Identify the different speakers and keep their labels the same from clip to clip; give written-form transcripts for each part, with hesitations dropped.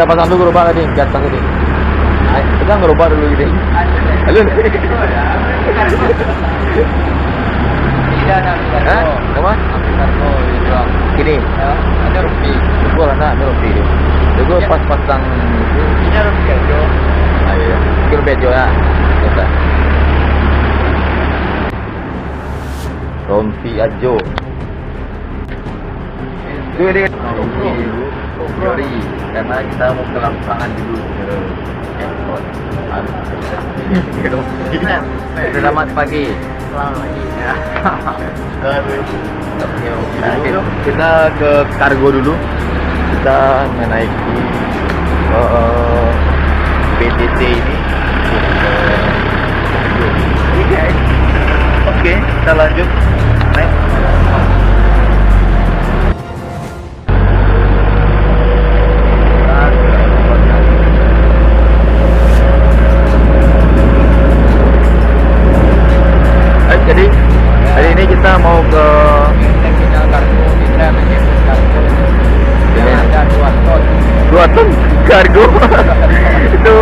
Speaker 1: Kita pasang dulu gerobak tadi di atas tadi. Pegang gerobak dulu gitu. Halo.
Speaker 2: Tidak ada
Speaker 1: Hah? Apa?
Speaker 2: kargo dijual.
Speaker 1: Gini.
Speaker 2: Ada rupi.
Speaker 1: Gua lah nak rupi dia. Gua pas pasang
Speaker 2: Ini rupi aja.
Speaker 1: ayo. Kira bejo ya. Kita. Rompi ajo. Itu dia. Rompi dulu. Jori. Karena kita mau ke lapangan dulu. Selamat pagi.
Speaker 2: Selamat pagi. Ya.
Speaker 1: Kita ke kargo dulu. Kita menaiki PTT ini. Oke, kita lanjut naik. Jadi hari ini kita mau ke
Speaker 2: Terminal kargo kita menjemput kargo.
Speaker 1: Ini.
Speaker 2: Ada 2 ton.
Speaker 1: 2 ton kargo. Itu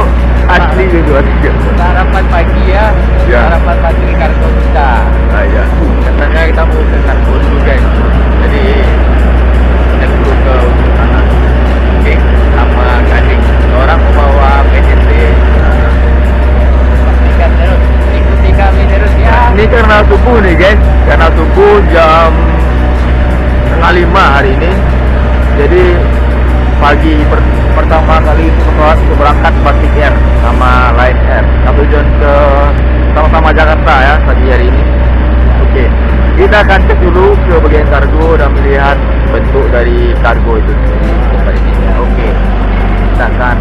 Speaker 1: asli gitu asli.
Speaker 2: Sarapan pagi ya.
Speaker 1: Ya.
Speaker 2: Sarapan pagi kargo kita.
Speaker 1: Ah ya.
Speaker 2: Katanya kita mau ke kargo dulu guys.
Speaker 1: Jadi kita dulu ke sana. Oke, sama gading. Orang mau bawa PTT.
Speaker 2: Pastikan terus. Ikuti kami terus ya.
Speaker 1: Ini karena subuh nih guys, karena subuh jam 5 hari ini. Jadi pagi pertama kali pesawat berangkat Batik Air sama Lion Air. Kita tujuan ke sama-sama Jakarta ya pagi hari ini. Oke, kita akan cek dulu ke bagian kargo dan melihat bentuk dari kargo itu. Oke, kita akan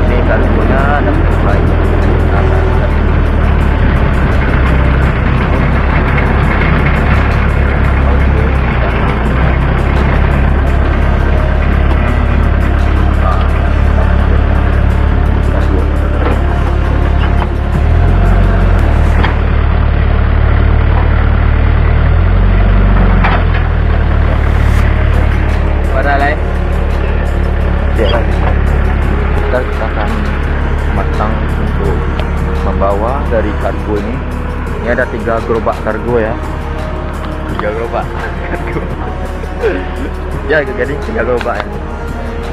Speaker 1: ini kargonya dan lain.
Speaker 2: Pada lain.
Speaker 1: Kita akan memasang untuk membawa dari kargo ini. Ini ada 3 gerobak kargo ya. 3 gerobak kargo. Ya ke Gading 3 gerobak ya.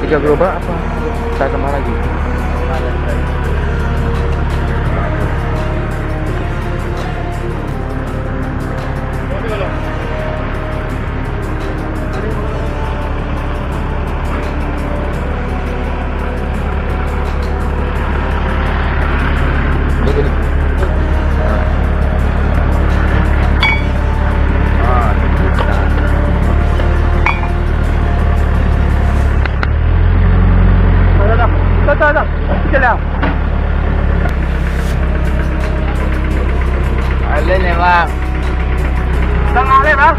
Speaker 1: 3 gerobak apa? Kita tambah lagi. Ini gini.
Speaker 2: Alin ya bang. Bang alin bang.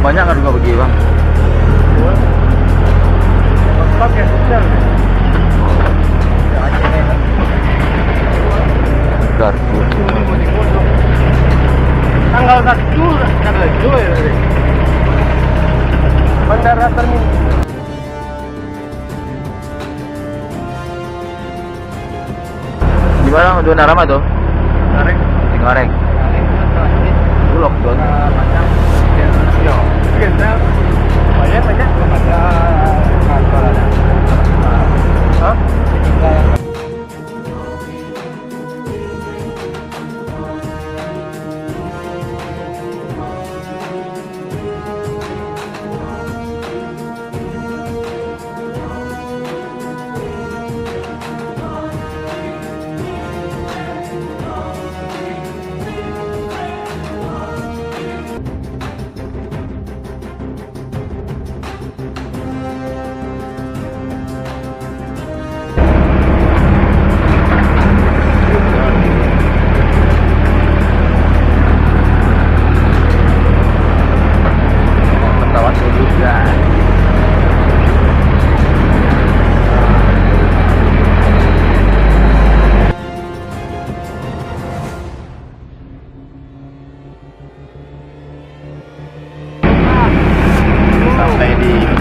Speaker 1: Banyak kan juga bagi bang.
Speaker 2: Pakai hotel.
Speaker 1: Kargo.
Speaker 2: Tanggal 1 tanggal 2 ya. Bandara terminal.
Speaker 1: Gimana untuk Narama tuh?
Speaker 2: Tarik.
Speaker 1: Ngoreng. Itu lockdown.
Speaker 2: Macam ya. Kita banyak belum ada kantor ada. Hah?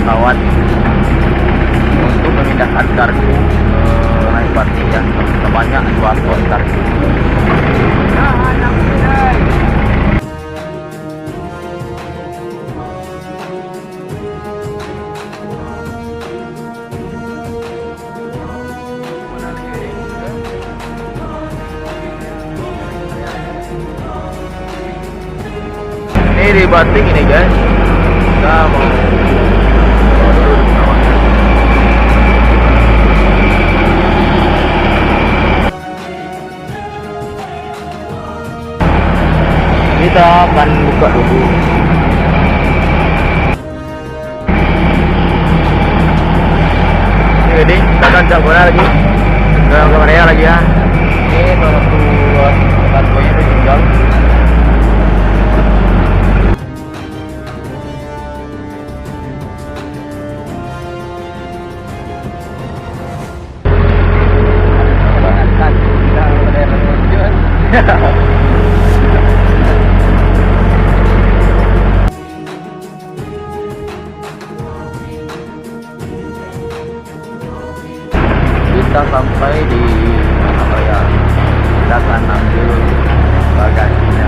Speaker 1: pesawat untuk memindahkan kargo naik Batik ya, sebanyak 2 ton kargo. Ini di Batik ini guys, kita mau turun pesawatnya. Kita akan buka dulu. Ini wedding, kita akan campurnya lagi ke Korea lagi ya. Ini salah satu kargonya udah tinggal. Kita sampai di mana ya? Kita akan ambil bagasinya.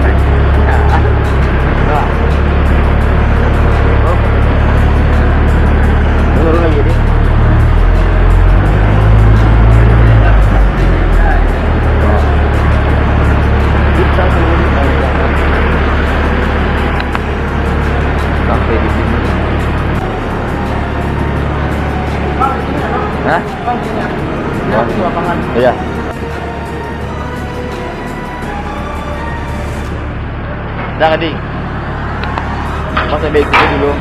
Speaker 1: Turun lagi nih. Kita turun sampai di sini. Hah? Iya. Jangan ding. Masa baik dulu.